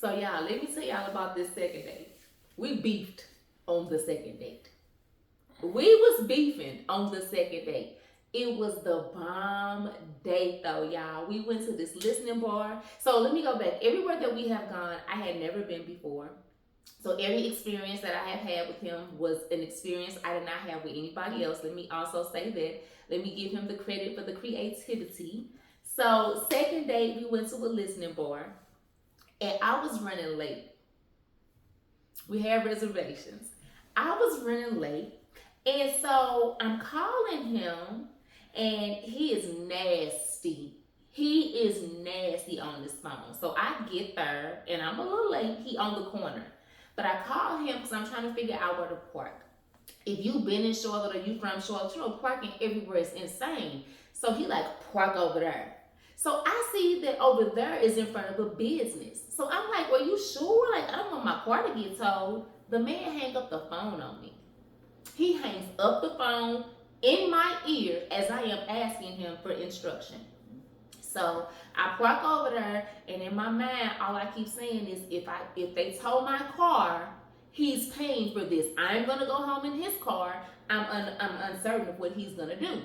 So y'all, let me tell y'all about this second date. We beefed on the second date. We was beefing on the second date. It was the bomb date though, y'all. We went to this listening bar. So let me go back. Everywhere that we have gone, I had never been before. So every experience that I have had with him was an experience I did not have with anybody else. Let me also say that. Let me give him the credit for the creativity. So second date, we went to a listening bar, and I was running late. We had reservations. I was running late, and so I'm calling him, and he is nasty. He is nasty on this phone. So I get there, and I'm a little late. He on the corner. But I call him because I'm trying to figure out where to park. If you've been in Charlotte or you from Charlotte, you know parking everywhere is insane. So he like park over there. So I see that over there is in front of a business. So I'm like, well, you sure? Like, I don't want my car to get towed. The man hang up the phone on me. He hangs up the phone in my ear as I am asking him for instruction. So I park over there, and in my mind, all I keep saying is, if they tow my car, he's paying for this. I'm gonna go home in his car. I'm uncertain of what he's gonna do.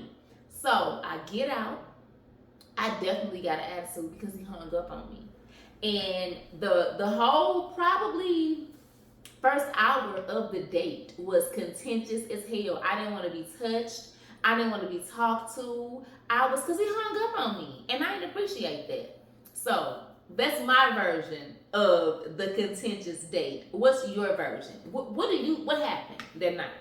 So I get out. I definitely got an attitude because he hung up on me, and the whole probably first hour of the date was contentious as hell. I didn't want to be touched. I didn't want to be talked to. I was because he hung up on me, and I didn't appreciate that. So that's my version of the contentious date. What's your version? What happened that night?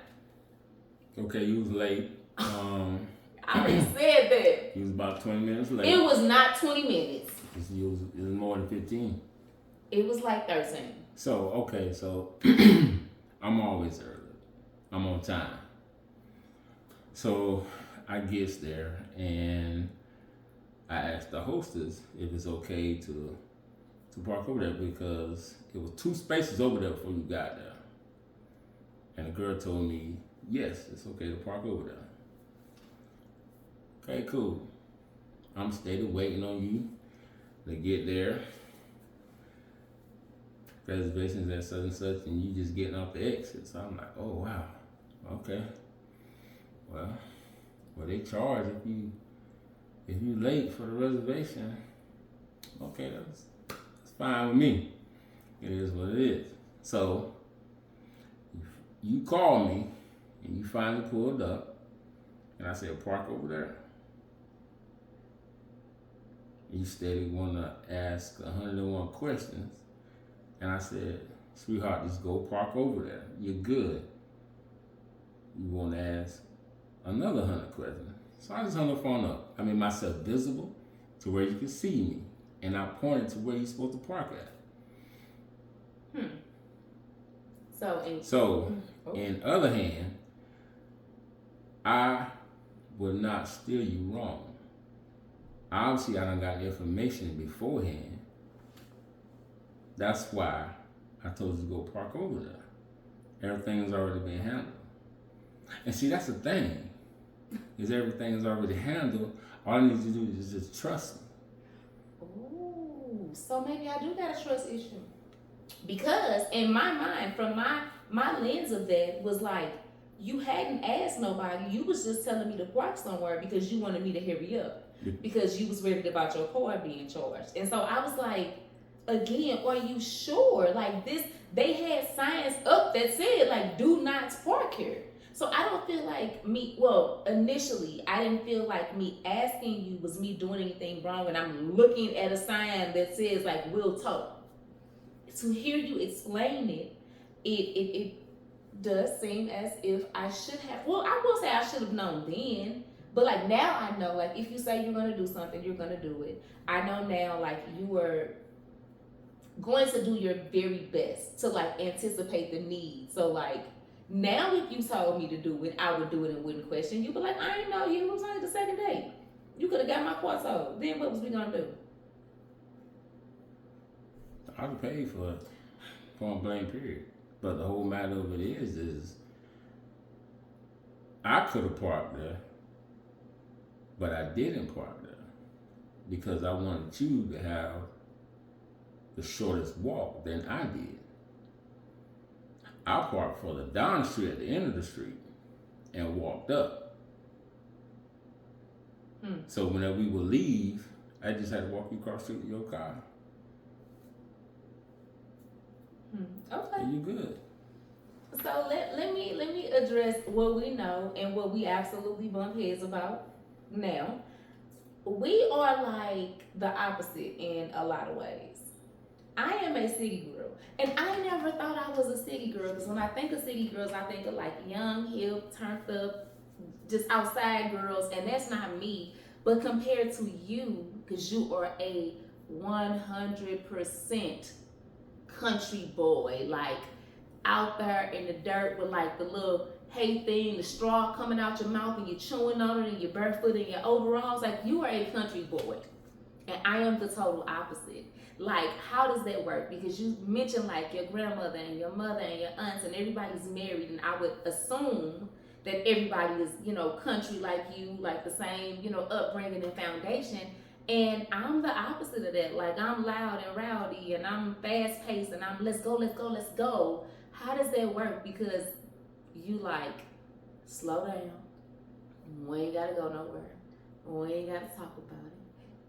Okay, you was late. I already said that. You was about 20 minutes late. It was not 20 minutes. It was more than 15. It was like 13. So I'm always early. I'm on time. So I gets there and I asked the hostess if it's okay to park over there because it was 2 spaces over there before you got there. And the girl told me, yes, it's okay to park over there. Okay, cool. I'm steady waiting on you to get there. Reservations at such and such, and you just getting off the exit. So I'm like, oh wow, okay. Well, they charge if you late for the reservation. Okay, that's fine with me. It is what it is. So you call me and you finally pulled up, and I said park over there. You steady want to ask 101 questions. And I said, sweetheart, just go park over there. You're good. You want to ask another 100 questions. So I just hung the phone up. I made myself visible to where you can see me. And I pointed to where you're supposed to park at. In other hand, I would not steer you wrong. Obviously, I done got the information beforehand. That's why I told you to go park over there. Everything has already been handled. And see, that's the thing. Is everything is already handled. All I need you to do is just trust me. Oh, so maybe I do got a trust issue. Because in my mind, from my lens of that was like, you hadn't asked nobody. You was just telling me to park somewhere because you wanted me to hurry up. Because you was worried about your car being charged. And so I was like, again, are you sure? Like this, they had signs up that said like, do not park here. So I don't feel like initially I didn't feel like me asking you was me doing anything wrong, and I'm looking at a sign that says like, will tow. To hear you explain it does seem as if I should have, I will say I should have known then, but like now I know, like if you say you're gonna do something, you're gonna do it. I know now, like you were going to do your very best to like anticipate the need. So like now if you told me to do it, I would do it and wouldn't question you. But like I didn't know you. It was only the second date. You could have got my car towed. Then what was we gonna do? I would pay for it, point blank period. But the whole matter of it is I could have parked there, but I didn't park there because I wanted you to have the shortest walk than I did. I parked further down the street at the end of the street and walked up. So whenever we would leave, I just had to walk you across the street to your car. Okay. And you good. So let me address what we know and what we absolutely bump heads about now. We are like the opposite in a lot of ways. I am a city girl, and I never thought I was a city girl because when I think of city girls, I think of like young, hip, turned up, just outside girls, and that's not me. But compared to you, because you are a 100% country boy, like out there in the dirt with like the little hay thing, the straw coming out your mouth, and you're chewing on it, and you're barefoot in your overalls. Like, you are a country boy, and I am the total opposite. Like, how does that work? Because you mentioned like your grandmother and your mother and your aunts, and everybody's married, and I would assume that everybody is, country like you, like the same, upbringing and foundation. And I'm the opposite of that. Like, I'm loud and rowdy, and I'm fast paced, and I'm let's go, let's go, let's go. How does that work? Because you like, slow down. We ain't gotta go nowhere. We ain't gotta talk about it.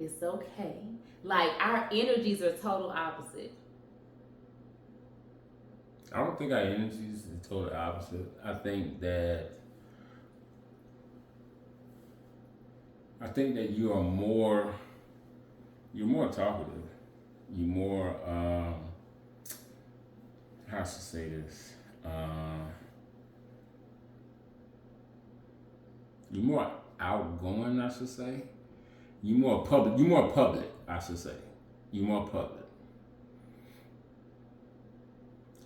It's okay. Like, our energies are total opposite. I don't think our energies are total opposite. I think that you're more talkative. You're more how to say this. You're more outgoing, I should say. You're more public, I should say. You're more public.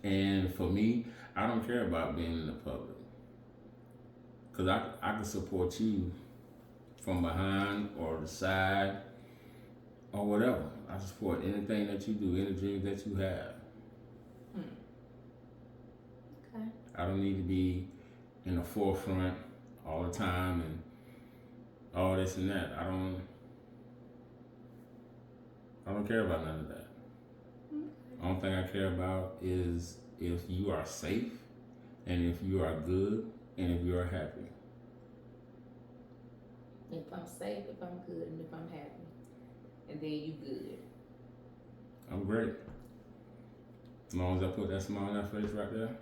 And for me, I don't care about being in the public. Because I can support you from behind or the side or whatever. I support anything that you do, any dreams that you have. Okay. I don't need to be in the forefront all the time and all this and that. I don't care about none of that. The only thing I care about is if you are safe, and if you are good, and if you are happy. If I'm safe, if I'm good, and if I'm happy. And then you good. I'm great. As long as I put that smile on that face right there,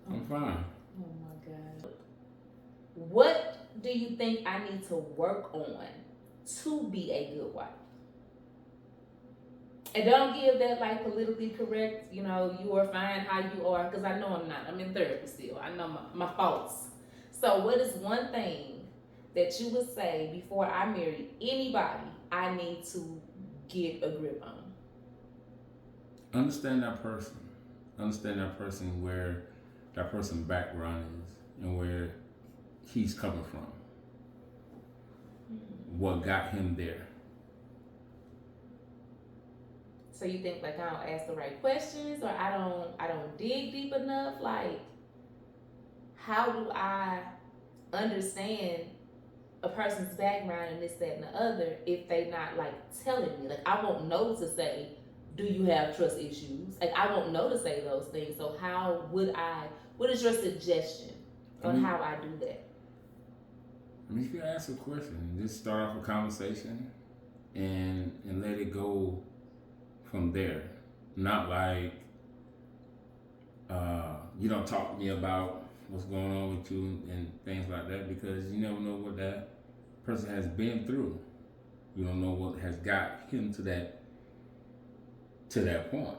I'm fine. Oh my God. What do you think I need to work on to be a good wife? And don't give that like politically correct, you are fine how you are, because I know I'm not. I'm in therapy still. I know my faults. So what is one thing that you would say before I marry anybody I need to get a grip on? Understand that person. Understand that person, where that person's background is and where he's coming from. What got him there. So you think like I don't ask the right questions, or I don't dig deep enough? Like, how do I understand a person's background and this, that, and the other if they not like telling me? Like, I won't know to say, do you have trust issues? Like, I won't know to say those things. So how would what is your suggestion on how I do that? I mean, if you ask a question, just start off a conversation and let it go from there. Not like you don't talk to me about what's going on with you and things like that, because you never know what that person has been through. You don't know what has got him to that point.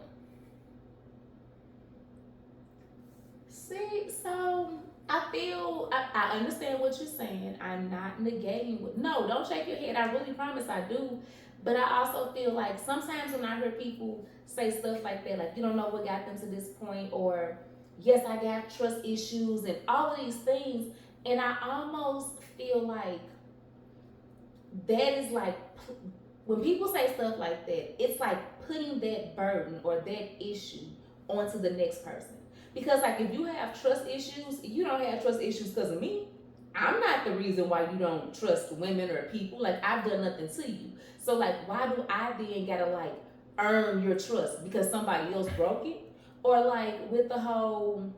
See, so I understand what you're saying. I'm not negating no, don't shake your head. I really promise I do. But I also feel like sometimes when I hear people say stuff like that, like, you don't know what got them to this point, or yes, I got trust issues and all of these things, and I almost feel like that is like, when people say stuff like that, it's like putting that burden or that issue onto the next person. Because like, if you have trust issues, you don't have trust issues because of me. I'm not the reason why you don't trust women or people. Like, I've done nothing to you. So like, why do I then gotta like earn your trust because somebody else broke it, or like with the whole,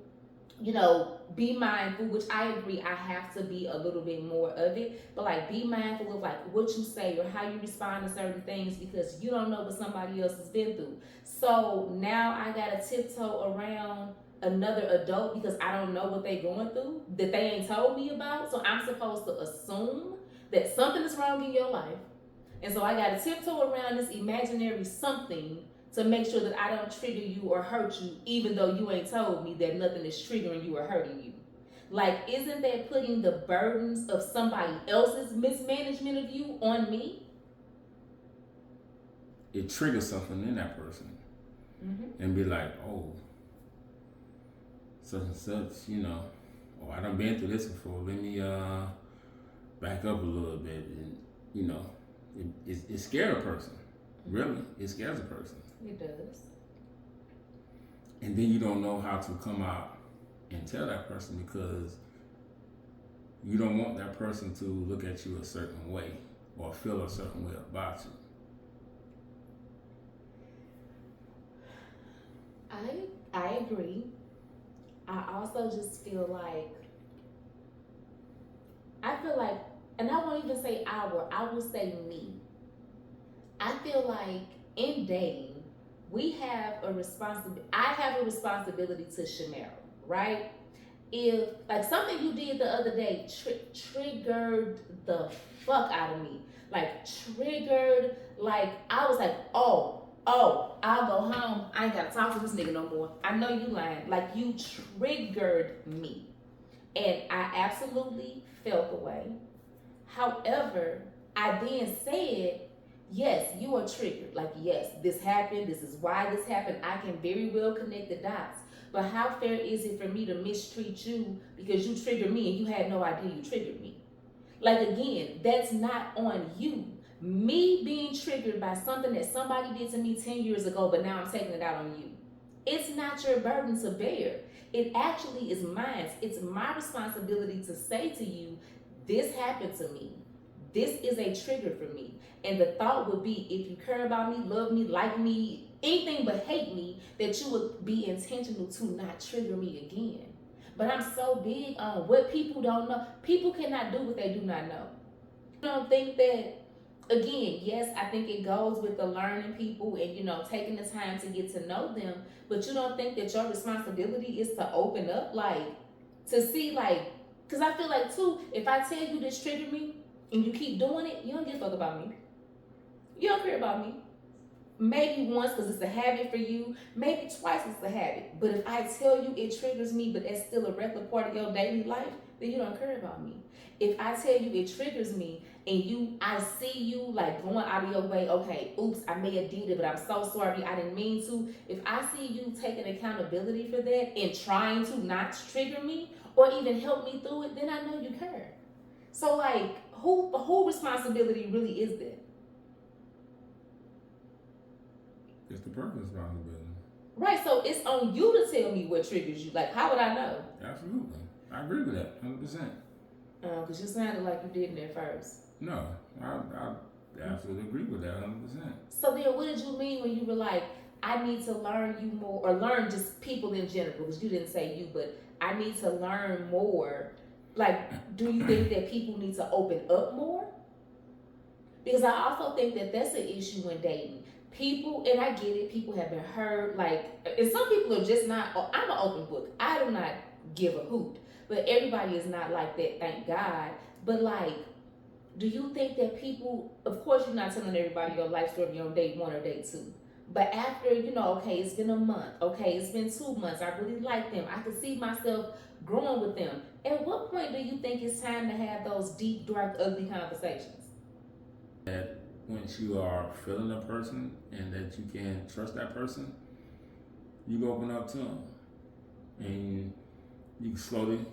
you know, be mindful, which I agree I have to be a little bit more of it, but like be mindful of like what you say or how you respond to certain things because you don't know what somebody else has been through. So now I gotta tiptoe around another adult because I don't know what they going through that they ain't told me about. So I'm supposed to assume that something is wrong in your life. And so I gotta tiptoe around this imaginary something to make sure that I don't trigger you or hurt you, even though you ain't told me that nothing is triggering you or hurting you. Like, isn't that putting the burdens of somebody else's mismanagement of you on me? It triggers something in that person, Mm-hmm. and be like, oh, such and such, you know, oh, I done been through this before. Let me back up a little bit, and you know, it scares a person. Really, it scares a person. It does. And then you don't know how to come out and tell that person because you don't want that person to look at you a certain way or feel a certain way about you. I agree. I also just feel like and I won't even say our, I will say me. I feel like in dating, we have a responsibility. I have a responsibility to Chanel, right? If like something you did the other day triggered the fuck out of me, like triggered, like I was like, oh, I'll go home. I ain't gotta talk to this nigga no more. I know you lying. Like you triggered me, and I absolutely felt the way. However, I then said, yes, you are triggered. Like, yes, this happened. This is why this happened. I can very well connect the dots. But how fair is it for me to mistreat you because you triggered me and you had no idea you triggered me? Like, again, that's not on you. Me being triggered by something that somebody did to me 10 years ago, but now I'm taking it out on you. It's not your burden to bear. It actually is mine. It's my responsibility to say to you, this happened to me. This is a trigger for me. And the thought would be if you care about me, love me, like me, anything but hate me, that you would be intentional to not trigger me again. But I'm so big on what people don't know. People cannot do what they do not know. You don't think that, again, yes, I think it goes with the learning people and, you know, taking the time to get to know them. But you don't think that your responsibility is to open up, like, to see, like, because I feel like, too, if I tell you this triggered me and you keep doing it, you don't give a fuck about me. You don't care about me. Maybe once because it's a habit for you, maybe twice it's a habit. But if I tell you it triggers me, but it's still a regular part of your daily life, then you don't care about me. If I tell you it triggers me and I see you like going out of your way, okay, oops, I may have did it, but I'm so sorry, I didn't mean to. If I see you taking accountability for that and trying to not trigger me or even help me through it, then I know you care. So like, who responsibility really is that? It's the person's responsibility. Right, so it's on you to tell me what triggers you. Like, how would I know? Absolutely. I agree with that 100%. Because you sounded like you didn't at first. No, I absolutely agree with that 100%. So then what did you mean when you were like, I need to learn you more, or learn just people in general, because you didn't say you, but I need to learn more. Like, do you think that people need to open up more? Because I also think that that's an issue when dating. People, and I get it, people have been hurt, like, and some people are just not, I'm an open book. I do not give a hoot. But everybody is not like that, thank God. But like, do you think that people, of course you're not telling everybody your life story on date 1 or date 2. But after, you know, okay, it's been a month, okay, it's been 2 months, I really like them, I can see myself growing with them. At what point do you think it's time to have those deep, dark, ugly conversations? That once you are feeling a person and that you can trust that person, you open up to them. And you can slowly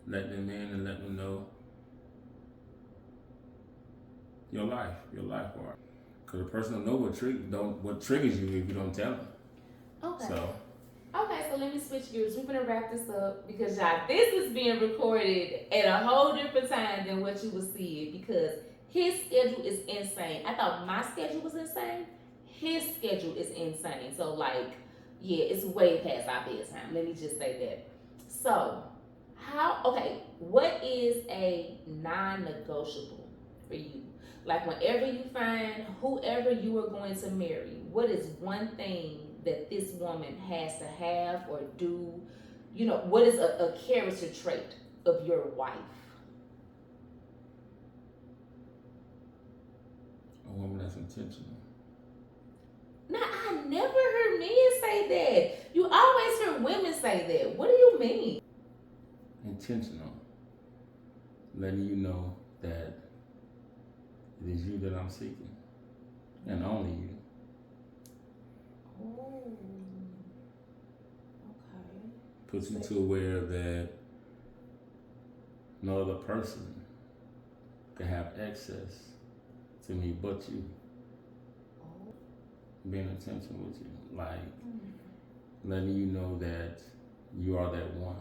let them in and let them know your life part. Because the person don't know what triggers you if you don't tell them. Okay. So let me switch gears. We're gonna wrap this up because y'all, this is being recorded at a whole different time than what you will see it because his schedule is insane. I thought my schedule was insane. his schedule is insane. So like, yeah, it's way past our bedtime. Let me just say that. So, what is a non-negotiable for you? Like whenever you find whoever you are going to marry, what is one thing that this woman has to have or do? You know, what is a character trait of your wife? A woman that's intentional. Now, I never heard men say that. You always hear women say that. What do you mean? Intentional. Letting you know that it is you that I'm seeking. And only you. Oh, okay. Put you to aware that no other person can have access to me but you. Oh. Being intentional with you. Like Mm. letting you know that you are that one.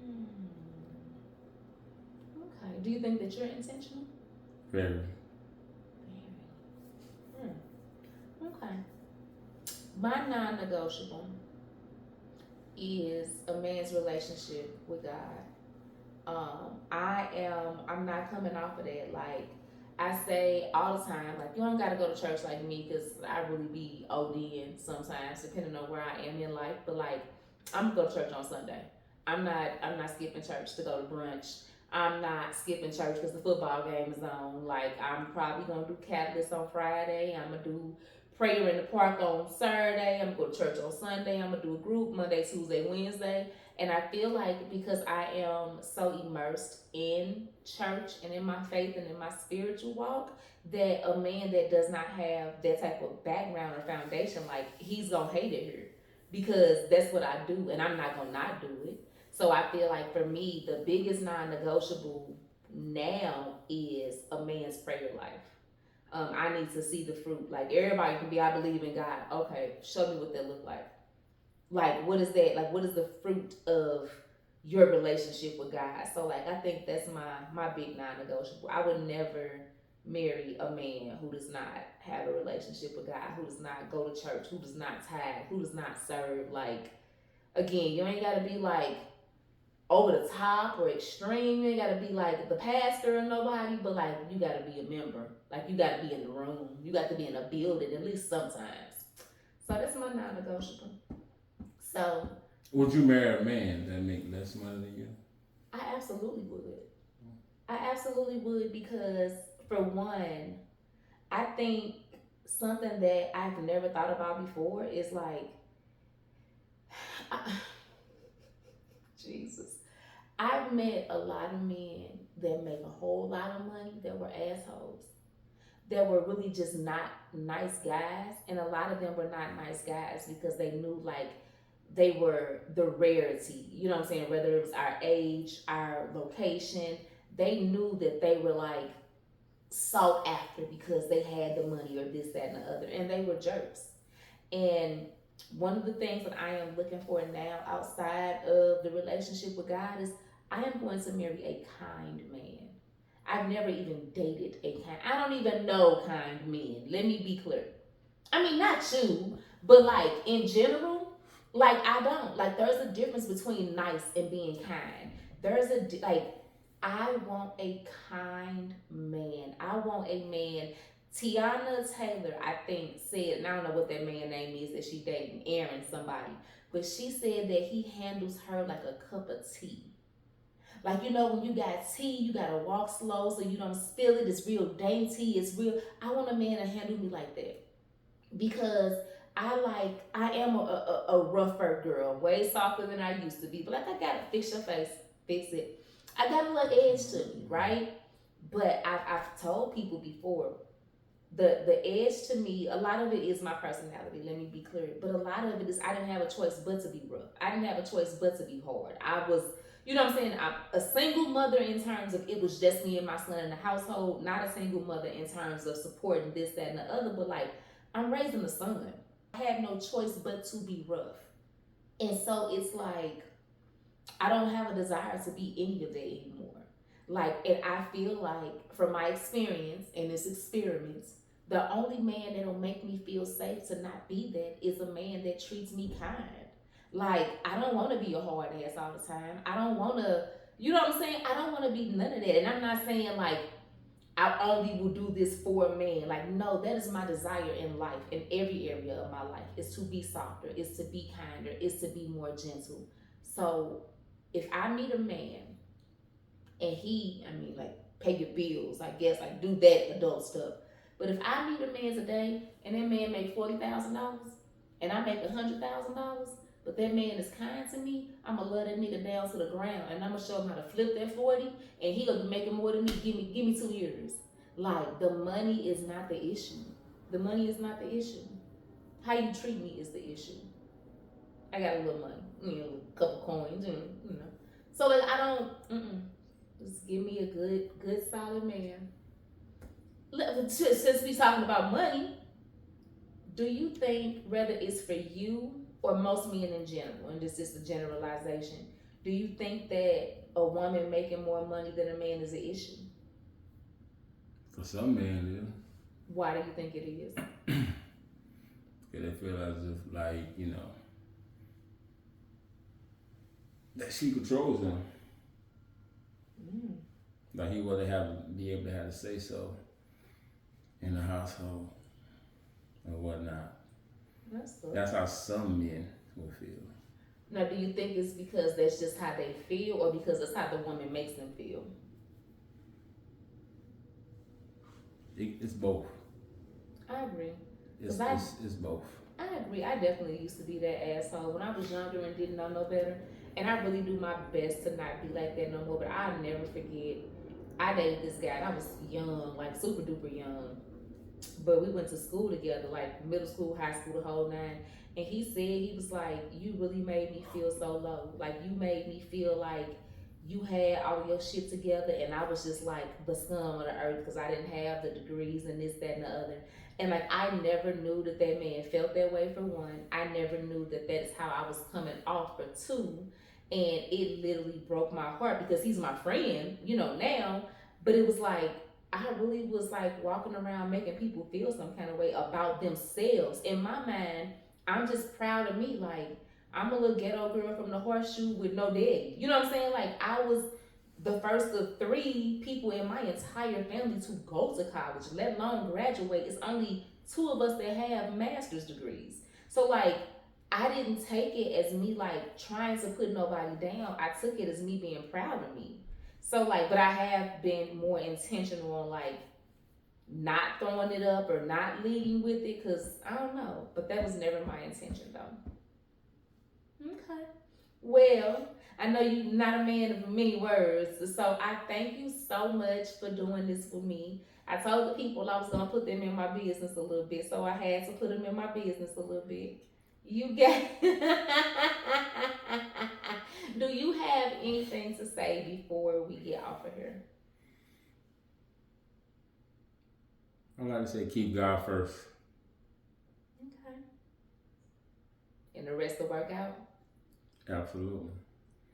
Mm. Okay. Do you think that you're intentional? Very. Very. Okay. My non-negotiable is a man's relationship with God. I'm not coming off of that. Like I say all the time, like you don't gotta go to church like me because I really be ODing sometimes, depending on where I am in life. But like, I'm gonna go to church on Sunday. I'm not skipping church to go to brunch. I'm not skipping church because the football game is on. Like I'm probably gonna do Catalyst on Friday. I'm gonna do prayer in the park on Saturday. I'm gonna go to church on Sunday. I'm gonna do a group Monday, Tuesday, Wednesday. And I feel like because I am so immersed in church and in my faith and in my spiritual walk, that a man that does not have that type of background or foundation, like he's gonna hate it here because that's what I do and I'm not gonna not do it. So I feel like for me, the biggest non negotiable now is a man's prayer life. I need to see the fruit. Like everybody can be, I believe in God. Okay, show me what that look like. Like what is that? Like what is the fruit of your relationship with God? So like I think that's my big non-negotiable. I would never marry a man who does not have a relationship with God, who does not go to church, who does not tithe, who does not serve. Like again, you ain't gotta be like over the top or extreme. You ain't gotta be like the pastor or nobody, but like you gotta be a member. Like you gotta be in the room. You got to be in a building at least sometimes. So that's my non-negotiable. So Would you marry a man that make less money than you? I absolutely would. I absolutely would because for one, I think something that I've never thought about before is like, I, Jesus. I've met a lot of men that make a whole lot of money that were assholes, that were really just not nice guys, and a lot of them were not nice guys because they knew like they were the rarity. You know what I'm saying? Whether it was our age, our location, they knew that they were like sought after because they had the money or this, that, and the other, and they were jerks. And one of the things that I am looking for now outside of the relationship with God is I am going to marry a kind man. I've never even dated a kind. I don't even know kind men. Let me be clear. I mean, not you, but like in general, like I don't. Like there's a difference between nice and being kind. There's like I want a kind man. I want a man. Tiana Taylor, I think, said, and I don't know what that man name is that she dating, Aaron somebody, but she said that he handles her like a cup of tea. Like you know, when you got tea, you gotta walk slow so you don't spill it. It's real dainty. It's real. I want a man to handle me like that because I am a rougher girl, way softer than I used to be. But like I gotta fix your face, fix it. I got a little edge to me, right? But I've told people before, the edge to me, a lot of it is my personality. Let me be clear, but a lot of it is I didn't have a choice but to be rough. I didn't have a choice but to be hard. I was, you know what I'm saying? I'm a single mother in terms of it was just me and my son in the household. Not a single mother in terms of supporting this, that, and the other. But like I'm raising a son. I had no choice but to be rough, and so it's like I don't have a desire to be any of that anymore. Like, and I feel like from my experience and this experiments The only man that'll make me feel safe to not be that is a man that treats me kind. Like, I don't want to be a hard ass all the time. I don't want to, you know what I'm saying? I don't want to be none of that. And I'm not saying like I only will do this for a man. Like, no, that is my desire in life, in every area of my life, is to be softer, is to be kinder, is to be more gentle. So if I meet a man and he, I mean, like, pay your bills, I guess, like, do that adult stuff. But if I meet a man today and that man make $40,000 and I make $100,000, but that man is kind to me, I'ma love that nigga down to the ground, and I'ma show him how to flip that 40, and he gonna be making more than me. Give me 2 years. Like, the money is not the issue. The money is not the issue. How you treat me is the issue. I got a little money, a couple coins, you know. So like I don't. Just give me a good solid man. Since we talking about money, do you think whether it's for you or most men in general, and this is a generalization, do you think that a woman making more money than a man is an issue? For some men, Why do you think it is? because they feel as if, like, that she controls him. Like he wouldn't be able to have a say so in the household or whatnot. That's how some men will feel. Now, do you think it's because that's just how they feel, or because it's how the woman makes them feel? It's both. I agree. It's both. I agree. I definitely used to be that asshole when I was younger and didn't know no better. And I really do my best to not be like that no more. But I'll never forget. I dated this guy and I was young, like super duper young. But we went to school together, like middle school, high school, the whole nine. And he said, he was like, you really made me feel so low. Like, you made me feel like you had all your shit together and I was just like the scum of the earth because I didn't have the degrees and this, that, and the other. And like, I never knew that that man felt that way, for one. I never knew that that's how I was coming off, for two. And it literally broke my heart because he's my friend, now. But it was like, I really was like walking around making people feel some kind of way about themselves. In my mind, I'm just proud of me. Like, I'm a little ghetto girl from the horseshoe with no daddy. You know what I'm saying? Like, I was the first of 3 people in my entire family to go to college, let alone graduate. It's only 2 of us that have master's degrees. So, like, I didn't take it as me, like, trying to put nobody down. I took it as me being proud of me. So, like, but I have been more intentional on, like, not throwing it up or not leading with it, because I don't know. But that was never my intention, though. Okay. Well, I know you're not a man of many words, so I thank you so much for doing this for me. I told the people I was going to put them in my business a little bit, so I had to put them in my business a little bit. You got. Do you have anything to say before we get off of here? I like to say keep God first. Okay. And the rest will work out? Absolutely.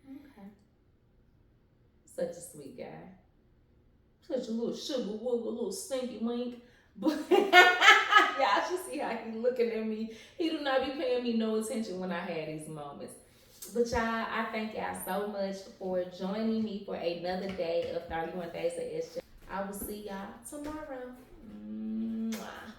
Okay. Such a sweet guy. Such a little sugar wooger, little stinky wink. But y'all should see how he's looking at me. He do not be paying me no attention when I had these moments. But y'all, I thank y'all so much for joining me for another day of 31 Days of SJ. I will see y'all tomorrow. Mwah.